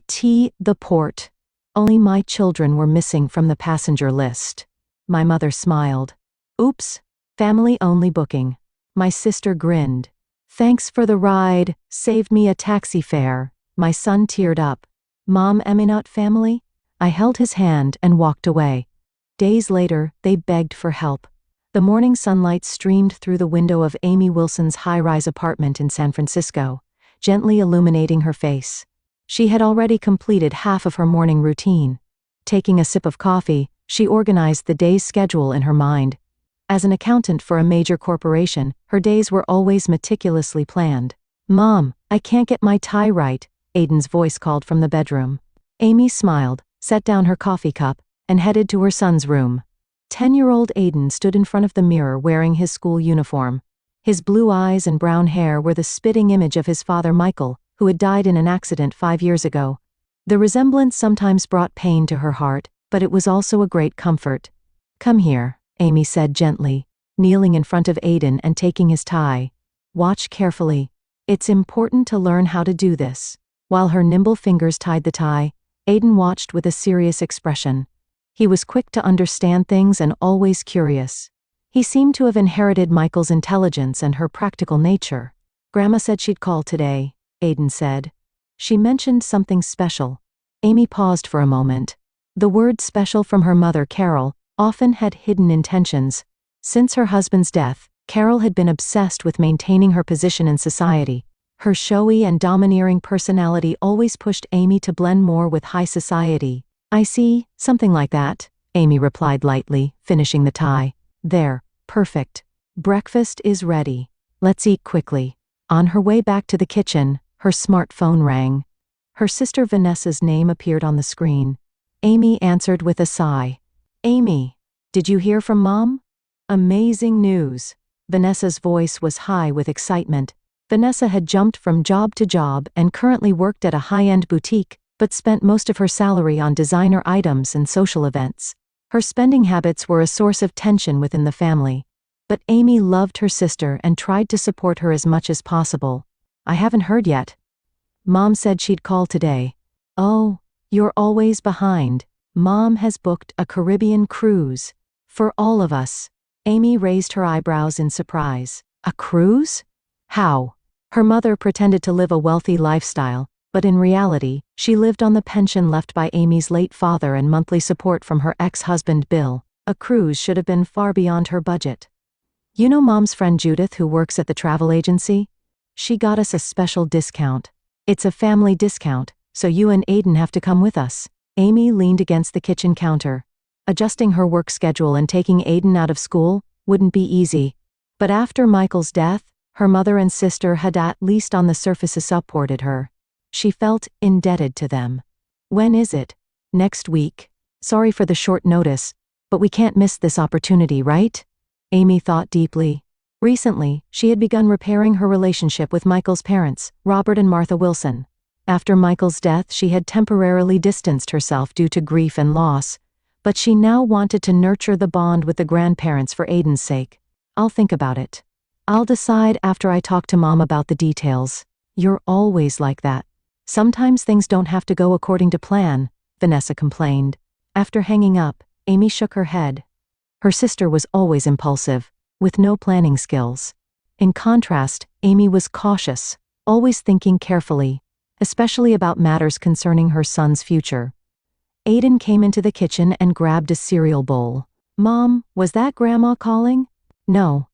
The port. Only my children were missing from the passenger list. My mother smiled. Oops, family-only booking. My sister grinned. Thanks for the ride, saved me a taxi fare. My son teared up. Mom, am I not family? I held his hand and walked away. Days later, they begged for help. The morning sunlight streamed through the window of Amy Wilson's high-rise apartment in San Francisco, gently illuminating her face. She had already completed half of her morning routine. Taking a sip of coffee, she organized the day's schedule in her mind. As an accountant for a major corporation, her days were always meticulously planned. Mom, I can't get my tie right, Aiden's voice called from the bedroom. Amy smiled, set down her coffee cup, and headed to her son's room. 10-year-old Aiden stood in front of the mirror wearing his school uniform. His blue eyes and brown hair were the spitting image of his father Michael, who had died in an accident 5 years ago. The resemblance sometimes brought pain to her heart, but it was also a great comfort. Come here, Amy said gently, kneeling in front of Aiden and taking his tie. Watch carefully. It's important to learn how to do this. While her nimble fingers tied the tie, Aiden watched with a serious expression. He was quick to understand things and always curious. He seemed to have inherited Michael's intelligence and her practical nature. Grandma said she'd call today, Aiden said. She mentioned something special. Amy paused for a moment. The word special from her mother, Carol, often had hidden intentions. Since her husband's death, Carol had been obsessed with maintaining her position in society. Her showy and domineering personality always pushed Amy to blend more with high society. I see, something like that, Amy replied lightly, finishing the tie. There, perfect. Breakfast is ready. Let's eat quickly. On her way back to the kitchen, her smartphone rang. Her sister Vanessa's name appeared on the screen. Amy answered with a sigh. Amy, did you hear from Mom? Amazing news. Vanessa's voice was high with excitement. Vanessa had jumped from job to job and currently worked at a high-end boutique, but spent most of her salary on designer items and social events. Her spending habits were a source of tension within the family. But Amy loved her sister and tried to support her as much as possible. I haven't heard yet. Mom said she'd call today. Oh, you're always behind. Mom has booked a Caribbean cruise. For all of us. Amy raised her eyebrows in surprise. A cruise? How? Her mother pretended to live a wealthy lifestyle, but in reality, she lived on the pension left by Amy's late father and monthly support from her ex-husband Bill. A cruise should have been far beyond her budget. You know Mom's friend Judith who works at the travel agency? She got us a special discount. It's a family discount, so you and Aiden have to come with us. Amy leaned against the kitchen counter. Adjusting her work schedule and taking Aiden out of school wouldn't be easy. But after Michael's death, her mother and sister had at least on the surface supported her. She felt indebted to them. When is it? Next week. Sorry for the short notice, but we can't miss this opportunity, right? Amy thought deeply. Recently, she had begun repairing her relationship with Michael's parents, Robert and Martha Wilson. After Michael's death, she had temporarily distanced herself due to grief and loss, but she now wanted to nurture the bond with the grandparents for Aiden's sake. I'll think about it. I'll decide after I talk to Mom about the details. You're always like that. Sometimes things don't have to go according to plan, Vanessa complained. After hanging up, Amy shook her head. Her sister was always impulsive, with no planning skills. In contrast, Amy was cautious, always thinking carefully, especially about matters concerning her son's future. Aiden came into the kitchen and grabbed a cereal bowl. Mom, was that Grandma calling? No.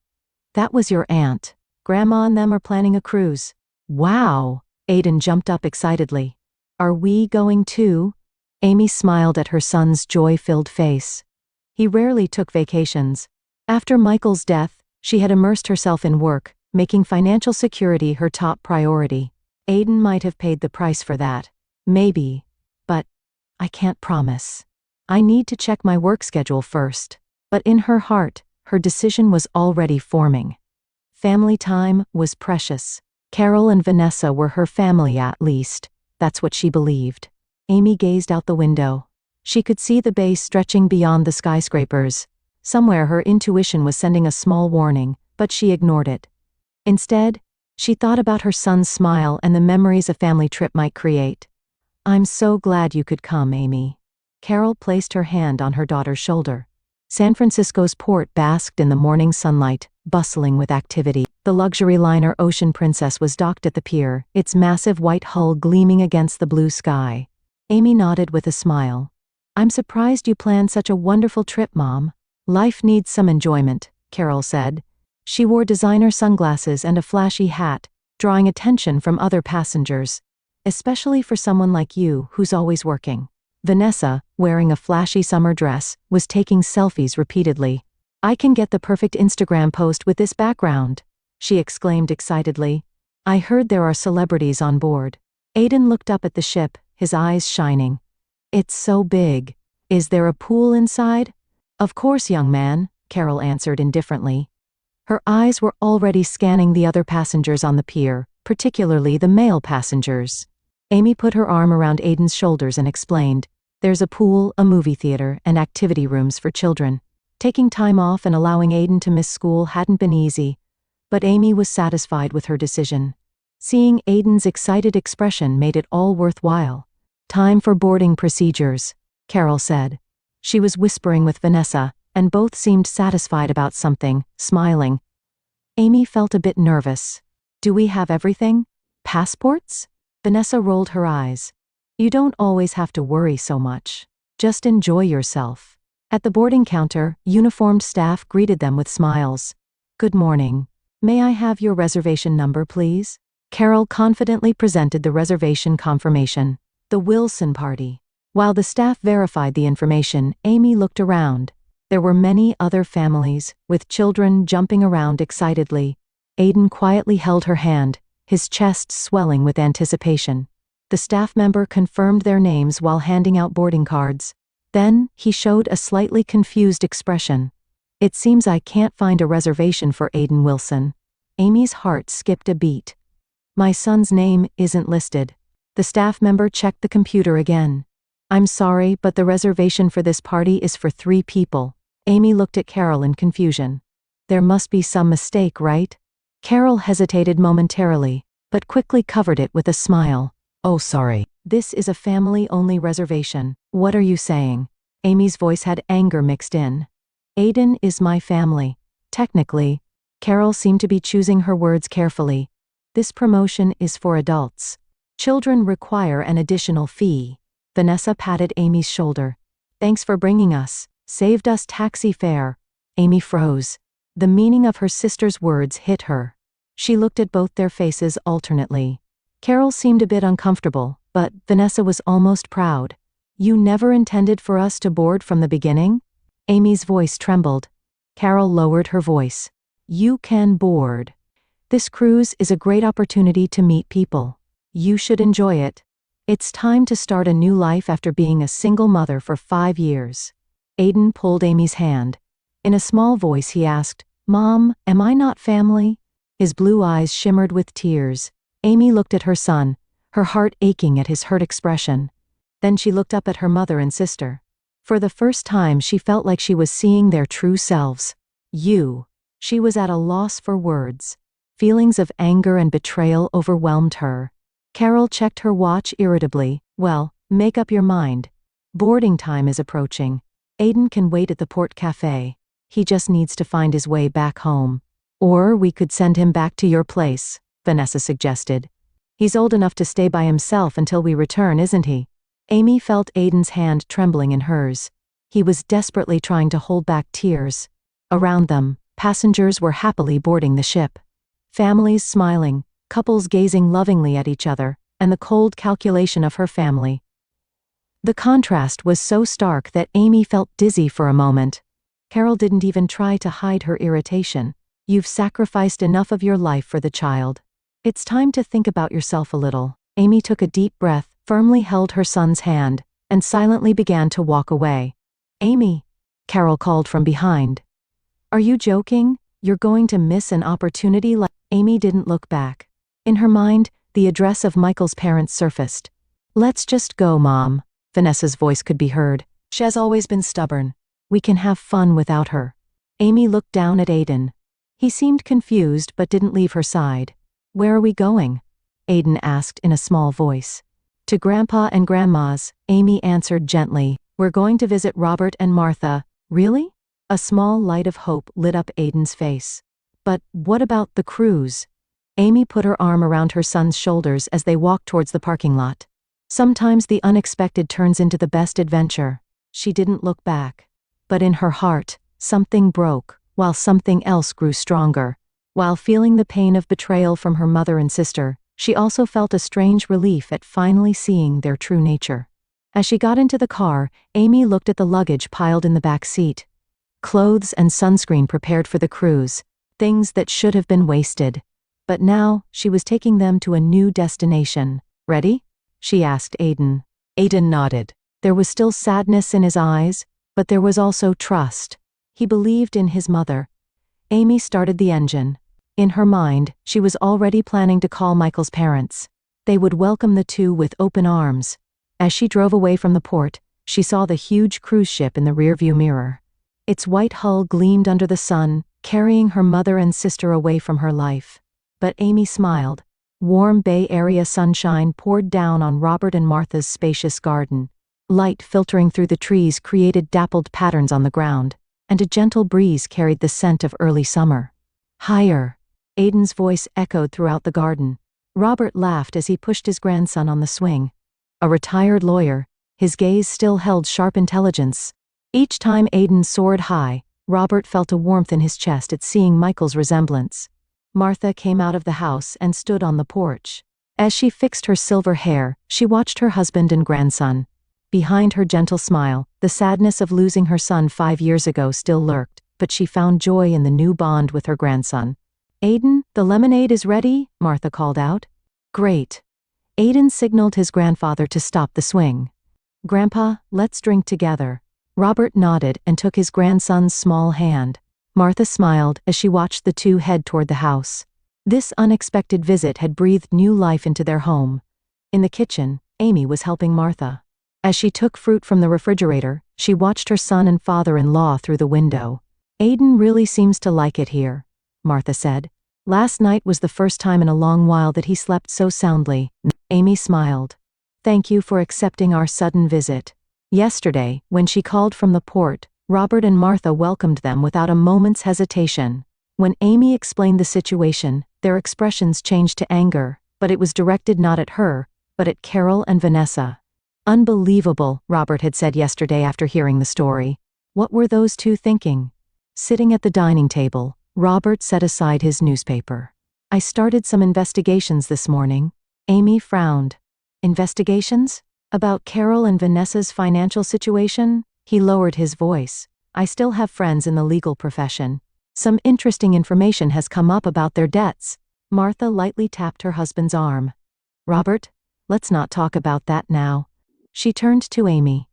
That was your aunt. Grandma and them are planning a cruise. Wow! Aiden jumped up excitedly. Are we going too? Amy smiled at her son's joy-filled face. He rarely took vacations. After Michael's death, she had immersed herself in work, making financial security her top priority. Aiden might have paid the price for that. Maybe. But I can't promise. I need to check my work schedule first. But in her heart, her decision was already forming. Family time was precious. Carol and Vanessa were her family at least. That's what she believed. Amy gazed out the window. She could see the bay stretching beyond the skyscrapers. Somewhere her intuition was sending a small warning, but she ignored it. Instead, she thought about her son's smile and the memories a family trip might create. I'm so glad you could come, Amy. Carol placed her hand on her daughter's shoulder. San Francisco's port basked in the morning sunlight, bustling with activity. The luxury liner Ocean Princess was docked at the pier, its massive white hull gleaming against the blue sky. Amy nodded with a smile. I'm surprised you planned such a wonderful trip, Mom. Life needs some enjoyment, Carol said. She wore designer sunglasses and a flashy hat, drawing attention from other passengers, especially for someone like you who's always working. Vanessa, wearing a flashy summer dress, was taking selfies repeatedly. I can get the perfect Instagram post with this background, she exclaimed excitedly. I heard there are celebrities on board. Aiden looked up at the ship, his eyes shining. It's so big. Is there a pool inside? Of course, young man, Carol answered indifferently. Her eyes were already scanning the other passengers on the pier, particularly the male passengers. Amy put her arm around Aiden's shoulders and explained, there's a pool, a movie theater, and activity rooms for children. Taking time off and allowing Aiden to miss school hadn't been easy, but Amy was satisfied with her decision. Seeing Aiden's excited expression made it all worthwhile. Time for boarding procedures, Carol said. She was whispering with Vanessa, and both seemed satisfied about something, smiling. Amy felt a bit nervous. Do we have everything? Passports? Vanessa rolled her eyes. You don't always have to worry so much. Just enjoy yourself. At the boarding counter, uniformed staff greeted them with smiles. Good morning. May I have your reservation number, please? Carol confidently presented the reservation confirmation. The Wilson party. While the staff verified the information, Amy looked around. There were many other families, with children jumping around excitedly. Aiden quietly held her hand, his chest swelling with anticipation. The staff member confirmed their names while handing out boarding cards. Then, he showed a slightly confused expression. It seems I can't find a reservation for Aiden Wilson. Amy's heart skipped a beat. My son's name isn't listed. The staff member checked the computer again. I'm sorry, but the reservation for this party is for 3 people. Amy looked at Carol in confusion. There must be some mistake, right? Carol hesitated momentarily, but quickly covered it with a smile. Oh, sorry. This is a family-only reservation. What are you saying? Amy's voice had anger mixed in. Aiden is my family. Technically, Carol seemed to be choosing her words carefully. This promotion is for adults. Children require an additional fee. Vanessa patted Amy's shoulder. Thanks for bringing us. Saved us taxi fare. Amy froze. The meaning of her sister's words hit her. She looked at both their faces alternately. Carol seemed a bit uncomfortable, but Vanessa was almost proud. You never intended for us to board from the beginning? Amy's voice trembled. Carol lowered her voice. You can board. This cruise is a great opportunity to meet people. You should enjoy it. It's time to start a new life after being a single mother for 5 years. Aiden pulled Amy's hand. In a small voice he asked, Mom, am I not family? His blue eyes shimmered with tears. Amy looked at her son, her heart aching at his hurt expression. Then she looked up at her mother and sister. For the first time she felt like she was seeing their true selves. You. She was at a loss for words. Feelings of anger and betrayal overwhelmed her. Carol checked her watch irritably. Well, make up your mind. Boarding time is approaching. Aiden can wait at the port cafe. He just needs to find his way back home. Or we could send him back to your place, Vanessa suggested. He's old enough to stay by himself until we return, isn't he? Amy felt Aiden's hand trembling in hers. He was desperately trying to hold back tears. Around them, passengers were happily boarding the ship. Families smiling, couples gazing lovingly at each other, and the cold calculation of her family. The contrast was so stark that Amy felt dizzy for a moment. Carol didn't even try to hide her irritation. You've sacrificed enough of your life for the child. It's time to think about yourself a little. Amy took a deep breath, firmly held her son's hand, and silently began to walk away. Amy, Carol called from behind. Are you joking? You're going to miss an opportunity like... Amy didn't look back. In her mind, the address of Michael's parents surfaced. Let's just go, Mom. Vanessa's voice could be heard. She's always been stubborn. We can have fun without her. Amy looked down at Aiden. He seemed confused but didn't leave her side. Where are we going? Aiden asked in a small voice. To Grandpa and Grandma's, Amy answered gently. We're going to visit Robert and Martha. Really? A small light of hope lit up Aiden's face. But what about the cruise? Amy put her arm around her son's shoulders as they walked towards the parking lot. Sometimes the unexpected turns into the best adventure. She didn't look back. But in her heart, something broke, while something else grew stronger. While feeling the pain of betrayal from her mother and sister, she also felt a strange relief at finally seeing their true nature. As she got into the car, Amy looked at the luggage piled in the back seat. Clothes and sunscreen prepared for the cruise, things that should have been wasted. But now, she was taking them to a new destination. Ready? She asked Aiden. Aiden nodded. There was still sadness in his eyes, but there was also trust. He believed in his mother. Amy started the engine. In her mind, she was already planning to call Michael's parents. They would welcome the two with open arms. As she drove away from the port, she saw the huge cruise ship in the rearview mirror. Its white hull gleamed under the sun, carrying her mother and sister away from her life. But Amy smiled. Warm Bay Area sunshine poured down on Robert and Martha's spacious garden. Light filtering through the trees created dappled patterns on the ground, and a gentle breeze carried the scent of early summer. Higher! Aiden's voice echoed throughout the garden. Robert laughed as he pushed his grandson on the swing. A retired lawyer, his gaze still held sharp intelligence. Each time Aiden soared high, Robert felt a warmth in his chest at seeing Michael's resemblance. Martha came out of the house and stood on the porch. As she fixed her silver hair, she watched her husband and grandson. Behind her gentle smile, the sadness of losing her son 5 years ago still lurked, but she found joy in the new bond with her grandson. Aiden, the lemonade is ready, Martha called out. Great. Aiden signaled his grandfather to stop the swing. Grandpa, let's drink together. Robert nodded and took his grandson's small hand. Martha smiled as she watched the two head toward the house. This unexpected visit had breathed new life into their home. In the kitchen, Amy was helping Martha. As she took fruit from the refrigerator, she watched her son and father-in-law through the window. Aiden really seems to like it here, Martha said. Last night was the first time in a long while that he slept so soundly. Amy smiled. Thank you for accepting our sudden visit. Yesterday, when she called from the port, Robert and Martha welcomed them without a moment's hesitation. When Amy explained the situation, their expressions changed to anger, but it was directed not at her, but at Carol and Vanessa. Unbelievable, Robert had said yesterday after hearing the story. What were those two thinking? Sitting at the dining table, Robert set aside his newspaper. I started some investigations this morning. Amy frowned. Investigations? About Carol and Vanessa's financial situation? He lowered his voice. I still have friends in the legal profession. Some interesting information has come up about their debts. Martha lightly tapped her husband's arm. Robert, let's not talk about that now. She turned to Amy.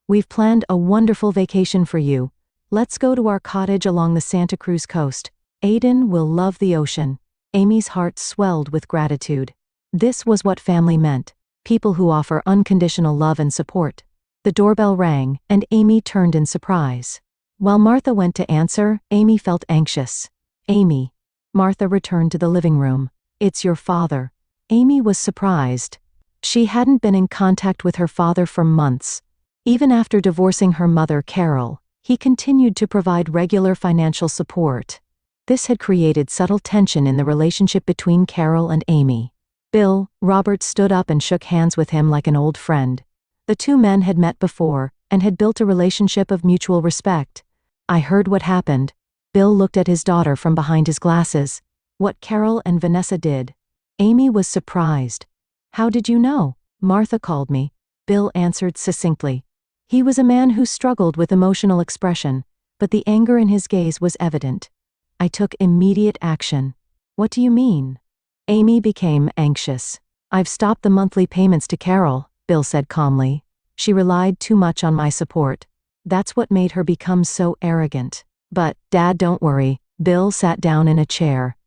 We've planned a wonderful vacation for you. Let's go to our cottage along the Santa Cruz coast. Aiden will love the ocean. Amy's heart swelled with gratitude. This was what family meant. People who offer unconditional love and support. The doorbell rang, and Amy turned in surprise. While Martha went to answer, Amy felt anxious. Amy. Martha returned to the living room. It's your father. Amy was surprised. She hadn't been in contact with her father for months. Even after divorcing her mother, Carol, he continued to provide regular financial support. This had created subtle tension in the relationship between Carol and Amy. Bill, Robert stood up and shook hands with him like an old friend. The two men had met before, and had built a relationship of mutual respect. I heard what happened. Bill looked at his daughter from behind his glasses. What Carol and Vanessa did. Amy was surprised. How did you know? Martha called me. Bill answered succinctly. He was a man who struggled with emotional expression, but the anger in his gaze was evident. I took immediate action. What do you mean? Amy became anxious. I've stopped the monthly payments to Carol, Bill said calmly. She relied too much on my support. That's what made her become so arrogant. But, Dad, don't worry. Bill sat down in a chair.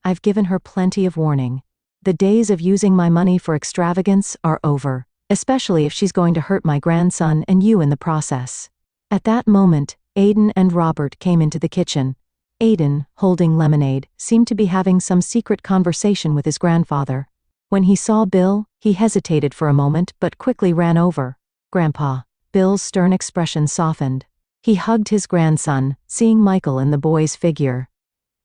I've given her plenty of warning. The days of using my money for extravagance are over, especially if she's going to hurt my grandson and you in the process. At that moment, Aiden and Robert came into the kitchen. Aiden, holding lemonade, seemed to be having some secret conversation with his grandfather. When he saw Bill, He hesitated for a moment but quickly ran over. Grandpa. Bill's stern expression softened. He hugged his grandson, seeing Michael in the boy's figure.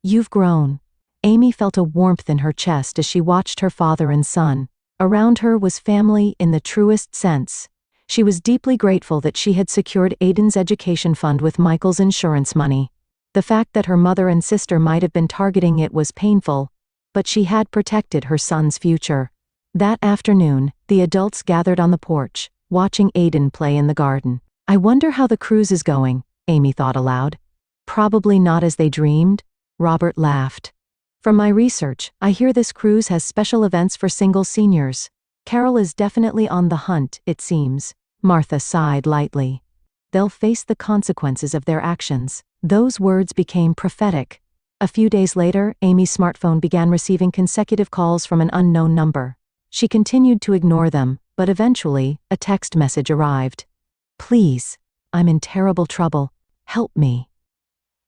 You've grown. Amy felt a warmth in her chest as she watched her father and son. Around her was family in the truest sense. She was deeply grateful that she had secured Aiden's education fund with Michael's insurance money. The fact that her mother and sister might have been targeting it was painful, but she had protected her son's future. That afternoon, the adults gathered on the porch, watching Aiden play in the garden. I wonder how the cruise is going, Amy thought aloud. Probably not as they dreamed, Robert laughed. From my research, I hear this cruise has special events for single seniors. Carol is definitely on the hunt, it seems. Martha sighed lightly. They'll face the consequences of their actions. Those words became prophetic. A few days later, Amy's smartphone began receiving consecutive calls from an unknown number. She continued to ignore them, but eventually, a text message arrived. Please, I'm in terrible trouble. Help me.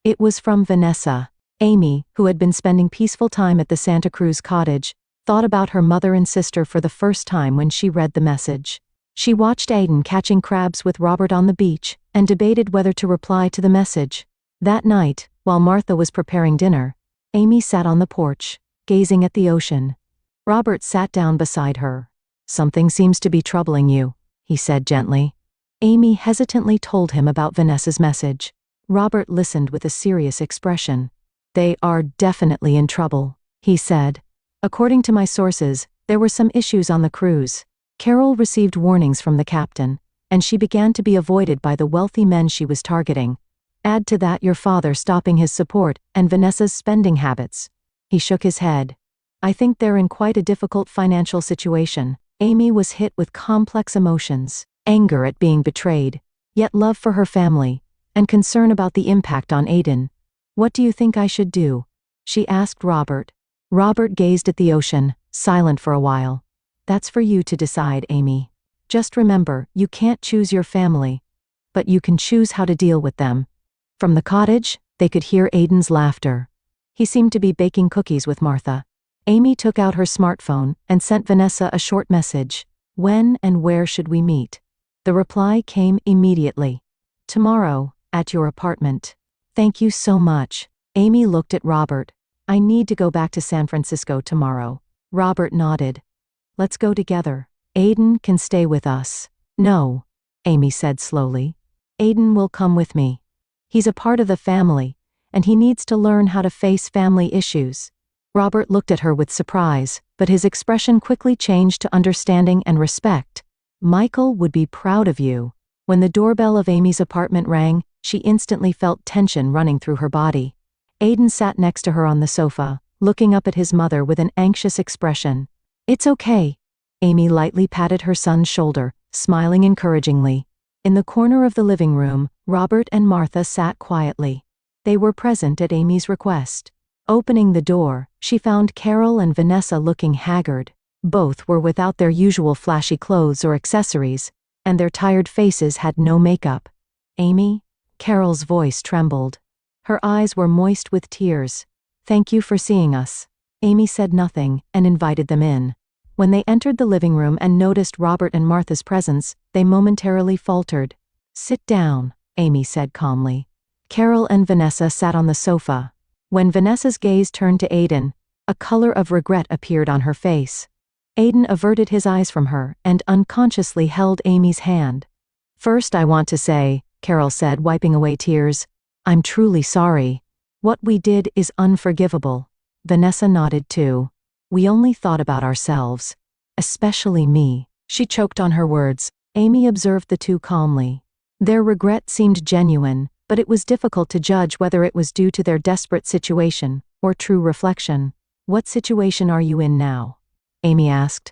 It was from Vanessa. Amy, who had been spending peaceful time at the Santa Cruz cottage, thought about her mother and sister for the first time when she read the message. She watched Aiden catching crabs with Robert on the beach, and debated whether to reply to the message. That night, while Martha was preparing dinner, Amy sat on the porch, gazing at the ocean. Robert sat down beside her. Something seems to be troubling you, he said gently. Amy hesitantly told him about Vanessa's message. Robert listened with a serious expression. They are definitely in trouble, he said. According to my sources, there were some issues on the cruise. Carol received warnings from the captain, and she began to be avoided by the wealthy men she was targeting. Add to that your father stopping his support and Vanessa's spending habits. He shook his head. I think they're in quite a difficult financial situation. Amy was hit with complex emotions, anger at being betrayed, yet love for her family, and concern about the impact on Aiden. What do you think I should do? She asked Robert. Robert gazed at the ocean, silent for a while. That's for you to decide, Amy. Just remember, you can't choose your family, but you can choose how to deal with them. From the cottage, they could hear Aiden's laughter. He seemed to be baking cookies with Martha. Amy took out her smartphone and sent Vanessa a short message. When and where should we meet? The reply came immediately. Tomorrow, at your apartment. Thank you so much. Amy looked at Robert. I need to go back to San Francisco tomorrow. Robert nodded. Let's go together. Aiden can stay with us. No, Amy said slowly. Aiden will come with me. He's a part of the family, and he needs to learn how to face family issues. Robert looked at her with surprise, but his expression quickly changed to understanding and respect. Michael would be proud of you. When the doorbell of Amy's apartment rang, she instantly felt tension running through her body. Aiden sat next to her on the sofa, looking up at his mother with an anxious expression. It's okay. Amy lightly patted her son's shoulder, smiling encouragingly. In the corner of the living room, Robert and Martha sat quietly. They were present at Amy's request. Opening the door, she found Carol and Vanessa looking haggard. Both were without their usual flashy clothes or accessories, and their tired faces had no makeup. Amy? Carol's voice trembled. Her eyes were moist with tears. Thank you for seeing us. Amy said nothing and invited them in. When they entered the living room and noticed Robert and Martha's presence, they momentarily faltered. Sit down, Amy said calmly. Carol and Vanessa sat on the sofa. When Vanessa's gaze turned to Aiden, a color of regret appeared on her face. Aiden averted his eyes from her and unconsciously held Amy's hand. First, I want to say, Carol said, wiping away tears, I'm truly sorry. What we did is unforgivable. Vanessa nodded too. We only thought about ourselves. Especially me. She choked on her words. Amy observed the two calmly. Their regret seemed genuine, but it was difficult to judge whether it was due to their desperate situation or true reflection. What situation are you in now? Amy asked.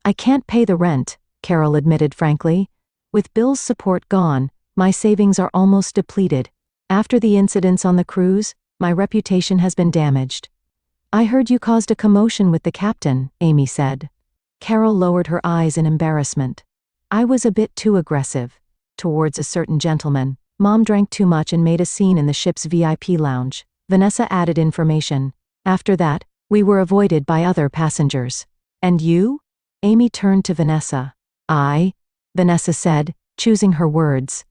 I can't pay the rent, Carol admitted frankly. With Bill's support gone, my savings are almost depleted. After the incidents on the cruise, my reputation has been damaged. I heard you caused a commotion with the captain, Amy said. Carol lowered her eyes in embarrassment. I was a bit too aggressive. Towards a certain gentleman. Mom drank too much and made a scene in the ship's VIP lounge. Vanessa added information. After that, we were avoided by other passengers. And you? Amy turned to Vanessa. Vanessa said, choosing her words.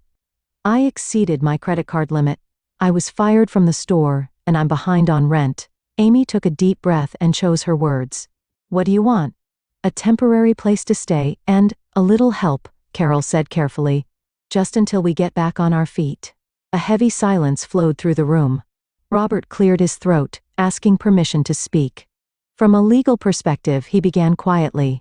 I exceeded my credit card limit. I was fired from the store, and I'm behind on rent. Amy took a deep breath and chose her words. What do you want? A temporary place to stay and a little help, Carol said carefully. Just until we get back on our feet. A heavy silence flowed through the room. Robert cleared his throat, asking permission to speak. From a legal perspective, he began quietly.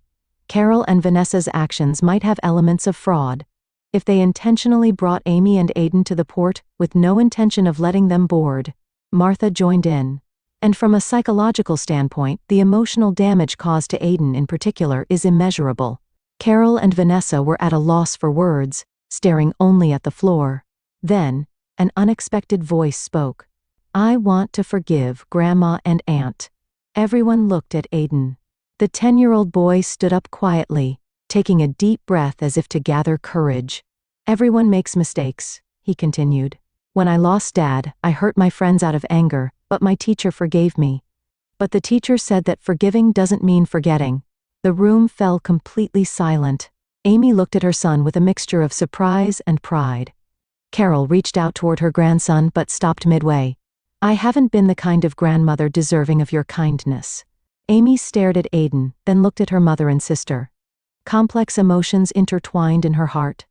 Carol and Vanessa's actions might have elements of fraud. If they intentionally brought Amy and Aiden to the port with no intention of letting them board, Martha joined in. And from a psychological standpoint, the emotional damage caused to Aiden in particular is immeasurable. Carol and Vanessa were at a loss for words, staring only at the floor. Then, an unexpected voice spoke. I want to forgive Grandma and Aunt. Everyone looked at Aiden. The 10-year-old boy stood up quietly, taking a deep breath as if to gather courage. Everyone makes mistakes, he continued. When I lost Dad, I hurt my friends out of anger, but my teacher forgave me. But the teacher said that forgiving doesn't mean forgetting. The room fell completely silent. Amy looked at her son with a mixture of surprise and pride. Carol reached out toward her grandson but stopped midway. I haven't been the kind of grandmother deserving of your kindness. Amy stared at Aiden, then looked at her mother and sister. Complex emotions intertwined in her heart.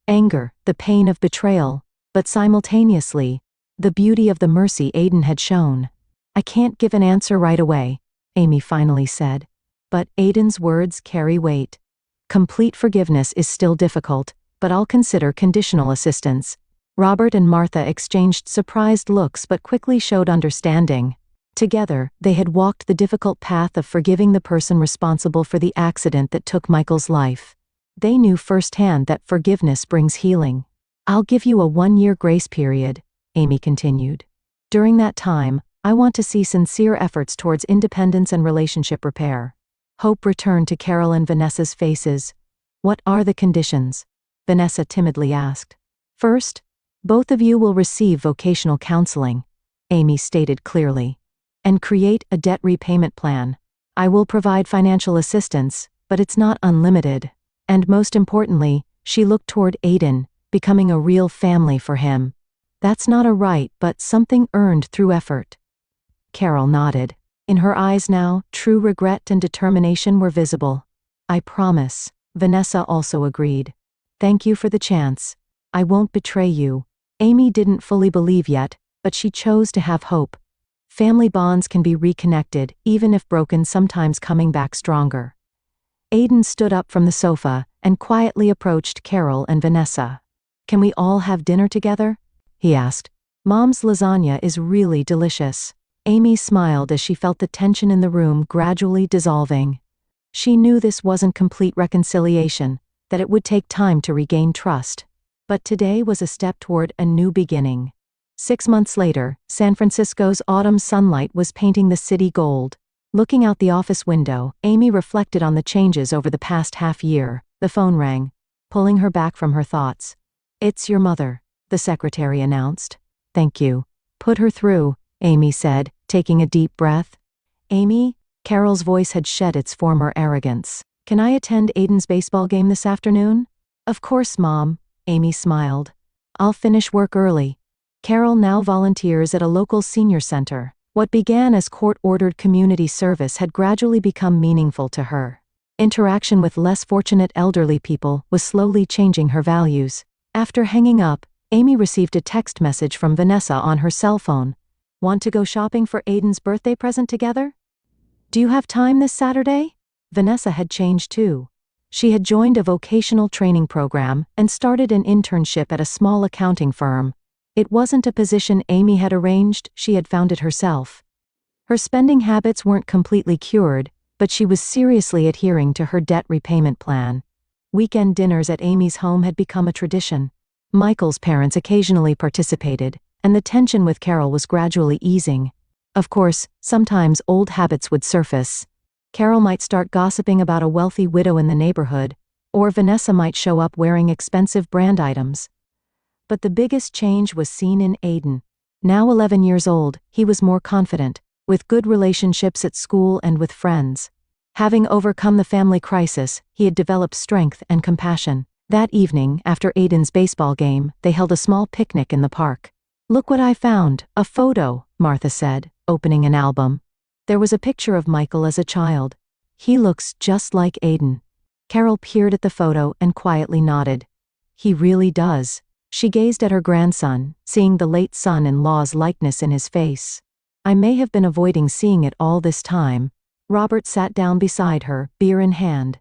Anger, the pain of betrayal, but simultaneously, the beauty of the mercy Aiden had shown. I can't give an answer right away, Amy finally said. But Aiden's words carry weight. Complete forgiveness is still difficult, but I'll consider conditional assistance. Robert and Martha exchanged surprised looks but quickly showed understanding. Together, they had walked the difficult path of forgiving the person responsible for the accident that took Michael's life. They knew firsthand that forgiveness brings healing. I'll give you a 1-year grace period, Amy continued. During that time, I want to see sincere efforts towards independence and relationship repair. Hope returned to Carol and Vanessa's faces. What are the conditions? Vanessa timidly asked. First, both of you will receive vocational counseling, Amy stated clearly, and create a debt repayment plan. I will provide financial assistance, but it's not unlimited. And most importantly, she looked toward Aiden, becoming a real family for him. That's not a right but something earned through effort. Carol nodded. In her eyes now, true regret and determination were visible. I promise, Vanessa also agreed. Thank you for the chance. I won't betray you. Amy didn't fully believe yet, but she chose to have hope. Family bonds can be reconnected, even if broken, sometimes coming back stronger. Aiden stood up from the sofa and quietly approached Carol and Vanessa. Can we all have dinner together? He asked. Mom's lasagna is really delicious. Amy smiled as she felt the tension in the room gradually dissolving. She knew this wasn't complete reconciliation, that it would take time to regain trust. But today was a step toward a new beginning. 6 months later, San Francisco's autumn sunlight was painting the city gold. Looking out the office window, Amy reflected on the changes over the past half-year. The phone rang, pulling her back from her thoughts. It's your mother, the secretary announced. Thank you. Put her through, Amy said, taking a deep breath. Amy, Carol's voice had shed its former arrogance. Can I attend Aiden's baseball game this afternoon? Of course, Mom, Amy smiled. I'll finish work early. Carol now volunteers at a local senior center. What began as court-ordered community service had gradually become meaningful to her. Interaction with less fortunate elderly people was slowly changing her values. After hanging up, Amy received a text message from Vanessa on her cell phone. Want to go shopping for Aiden's birthday present together? Do you have time this Saturday? Vanessa had changed too. She had joined a vocational training program and started an internship at a small accounting firm. It wasn't a position Amy had arranged, she had found it herself. Her spending habits weren't completely cured, but she was seriously adhering to her debt repayment plan. Weekend dinners at Amy's home had become a tradition. Michael's parents occasionally participated, and the tension with Carol was gradually easing. Of course, sometimes old habits would surface. Carol might start gossiping about a wealthy widow in the neighborhood, or Vanessa might show up wearing expensive brand items. But the biggest change was seen in Aiden. Now 11 years old, he was more confident, with good relationships at school and with friends. Having overcome the family crisis, he had developed strength and compassion. That evening, after Aiden's baseball game, they held a small picnic in the park. "Look what I found, a photo," Martha said, opening an album. There was a picture of Michael as a child. "He looks just like Aiden." Carol peered at the photo and quietly nodded. "He really does." She gazed at her grandson, seeing the late son-in-law's likeness in his face. "I may have been avoiding seeing it all this time." Robert sat down beside her, beer in hand.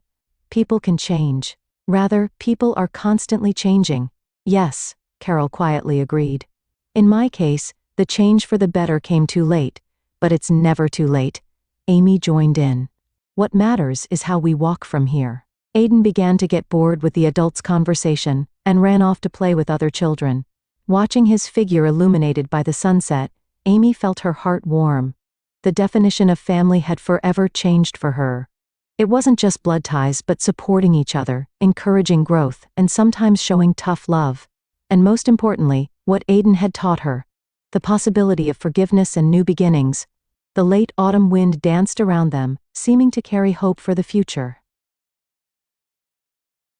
"People can change. Rather, people are constantly changing." "Yes," Carol quietly agreed. "In my case, the change for the better came too late, but it's never too late." Amy joined in. "What matters is how we walk from here." Aiden began to get bored with the adults' conversation and ran off to play with other children. Watching his figure illuminated by the sunset, Amy felt her heart warm. The definition of family had forever changed for her. It wasn't just blood ties but supporting each other, encouraging growth, and sometimes showing tough love. And most importantly, what Aiden had taught her. The possibility of forgiveness and new beginnings. The late autumn wind danced around them, seeming to carry hope for the future.